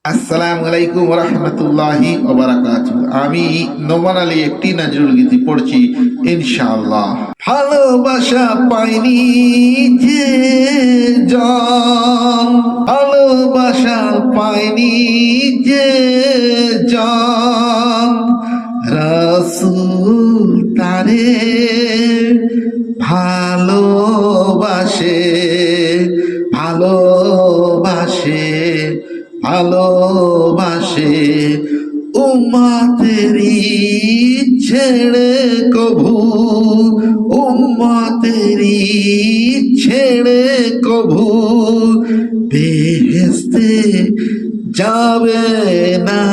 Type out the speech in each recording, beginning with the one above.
আসসালামু আলাইকুম ওয়া রাহমাতুল্লাহি ওয়া বারাকাতুহু। আমি নোমান আলী একটি নজরুল গীতি পড়ছি ইনশাআল্লাহ। ভালোবাসা পাইনি যে জন, ভালোবাসা পাইনি যে জন, রাসূল তারে ভালোবাসে, ভালোবাসে, ভালোবাসে। উম্মতেরি ছেড়ে কভু, উম্মতেরি ছেড়ে কভু বেহেশতে যাবে না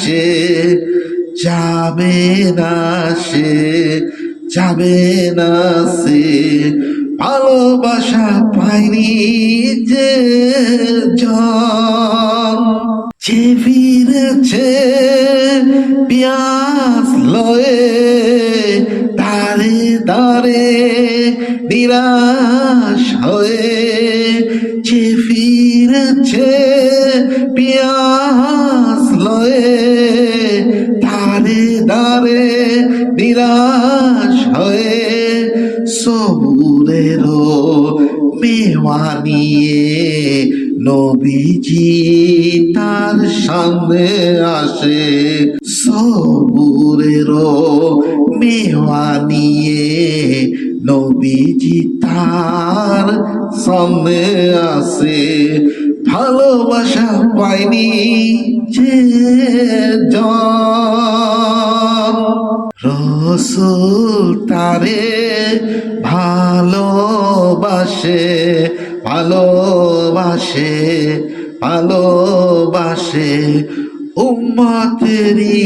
সে, যাবে না সে, যাবে না সে। ভালোবাসা পাইনি যে জন, যে ফিরেছে পিয়াস লয়ে, দাঁড়ে দাঁড়ে নিরাশ হয়ে, যে ফিরেছে পিয়াস লয়ে, দাঁড়ে দাঁড়ে নিরাশ হয়ে, সবুরেরও মেওয়া নিয়ে নবীজি তার সামনে আসে, সবুরেরও মেওয়া নিয়ে নবীজি তার সামনে আসে। ভালোবাসা পাইনি যে জন, রাসূল তারে ভালোবাসে, ভালোবাসে, ভালোবাসে। উম্মতেরি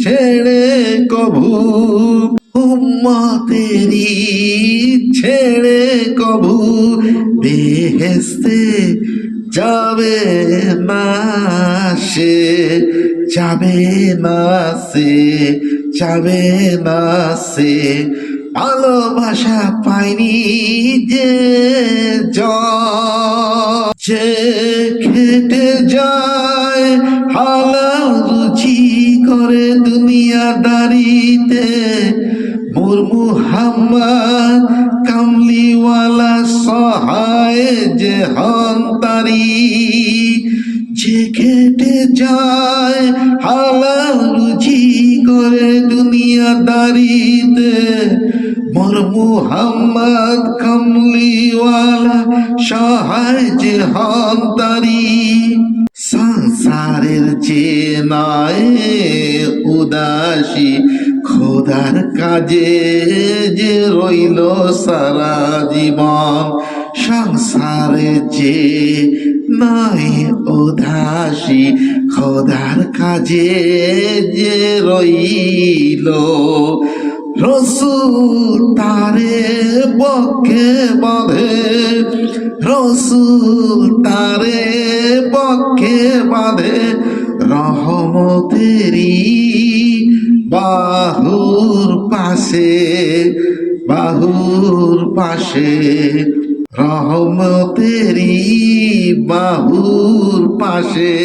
ছেড়ে কভু, উম্মতেরি ছেড়ে কভু বেহেশতে যাবে না সে, যাবে না সে, যাবে না সে। ভালোবাসা পাইনি যে জন, যে খেটে যায় হালাল রুচি করে দুনিয়াদারিতে, মোর মুহাম্মদ কামলিওয়ালা সহায় যে হন্তারি, যে খেটে যায় হালাল রুচি করে দুনিয়াদারিতে, মোর মুহাম্মদ কামলিওয়ালা সহায় যে হন্তারি। সংসারের যে নয় উদাসী, খোদার কাজে যে রইল সারা জীবন, সংসারে যে নয় উদাসী, খোদার কাজে যে রইল, রাসূল তারে বক্ষে বাঁধে, রাসূল তারে বক্ষে বাঁধে, রহমতেরি বাহুর পাশে, বাহুর পাশে, রহমতেরি বাহুর পাশে,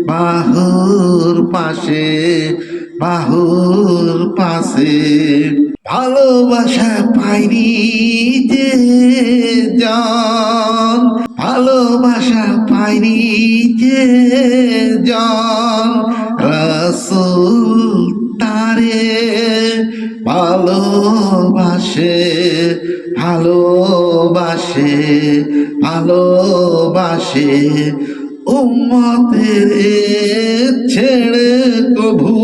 বাহুর পাশে, বাহুর পাশে। ভালোবাসা পাইনি যে জন, ভালোবাসা পাইনি যে জন, রাসূল তারে ভালোবাসে, ভালোবাসে, ভালোবাসে। উম্মতের ছেড়ে কভু,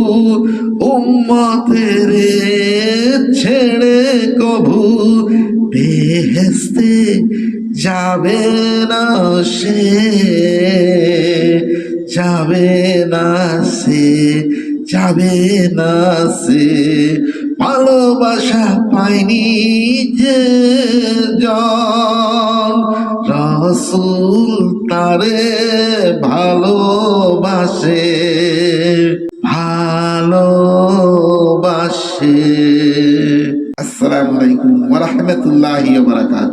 উম্মতের ছেড়ে কভু বেহেশতে যাবে না সে, যাবে না সে, যাবে না সে। ভালোবাসা পাইনি যে জন, রাসূল তারে ভালোবাসে, ভালোবাসে। আসসালামু আলাইকুম ওয়া রাহমাতুল্লাহি ওয়া বারাকাতুহু।